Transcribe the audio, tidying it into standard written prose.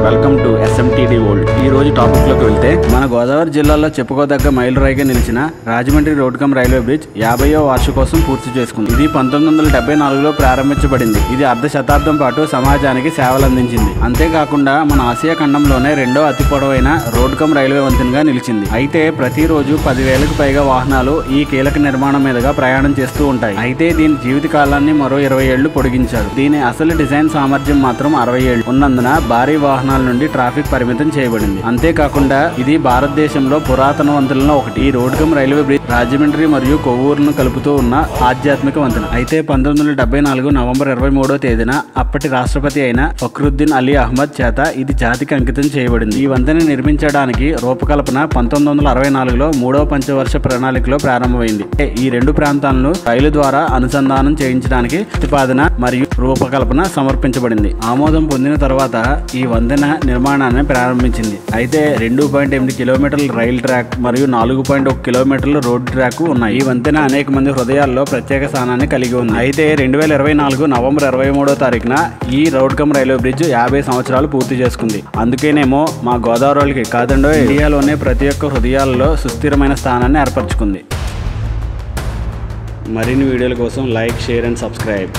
Welcome to SMTD world. ఈ రోజు topic లోకి వెళ్తే మన గోదావరి జిల్లాలో చెప్పుకోదగ్గ మైలురాయిగా నిలిచిన Rajahmundry road cum railway bridge 50వ వార్షికోత్సవం పూర్తి చేసుకుంది. ఇది 1974లో ప్రారంభించబడింది. ఇది అర్ధ శతాబ్దం పాటు సమాజానికి సేవలందించింది. అంతేకాకుండా మన ఆసియా ఖండంలోనే రెండో అతి పొడవైన రోడ్ కమ్ రైల్వే వంతెనగా నిలిచింది. అయితే ప్రతిరోజు 10,000కు పైగా వాహనాలు ఈ కీలక నిర్మాణం మీదుగా ప్రయాణం చేస్తూ ఉంటాయి. అయితే దీని జీవిత కాలాన్ని మరో 20 ఏళ్లు పొడిగించారు. దీని అసలు డిజైన్ సామర్థ్యం మాత్రం 60 ఏళ్లు ఉన్నందున భారీ వాహనాల నుండి ట్రాఫిక్ పరిమితం చేయబడింది. అంతేకాకుండా ఇది భారతదేశంలో పురాతన వంతెనలో ఒకటి. ఈ road cum railway bridge Rajahmundry మరియు కొవ్వూరును కలుపుతూ ఉన్న ఆధ్యాత్మిక వంతెన. అయితే 1974 నవంబర్ 23వ తేదీన అప్పటి రాష్ట్రపతి అయిన ఫక్రుద్దీన్ అలీ అహ్మద్ చేత ఇది జాతికి అంకితం చేయబడింది. ఈ వంతెన నిర్మించడానికి రూపకల్పన 1964లో 3వ పంచవర్ష ప్రణాళికలో ప్రారంభమైంది. ఈ రెండు ప్రాంతాలను రైలు ద్వారా అనుసంధానం చేయించడానికి ప్రతిపాదన మరియు రూపకల్పన సమర్పించబడింది. ఆమోదం పొందిన తర్వాత ఈ వంతెన నిర్మాణాన్ని ప్రారంభించింది. అయితే 2.8 కిలోమీటర్ల రైల్ ట్రాక్ మరియు 4.1 కిలోమీటర్ల రోడ్ ట్రాక్ ఉన్నాయి. ఈ వంతెన అనేక మంది హృదయాల్లో ప్రత్యేక స్థానాన్ని కలిగి ఉంది. అయితే 2024 నవంబర్ 23వ తారీఖున ఈ రోడ్ కమ్ రైల్వే బ్రిడ్జ్ 50 సంవత్సరాలు పూర్తి చేసుకుంది. అందుకేనేమో మా గోదావరికి కాదండో ఇండియాలోనే ప్రతి ఒక్క హృదయాల్లో సుస్థిరమైన స్థానాన్ని ఏర్పరచుకుంది. మరిన్ని వీడియోల కోసం లైక్, షేర్ అండ్ సబ్స్క్రైబ్.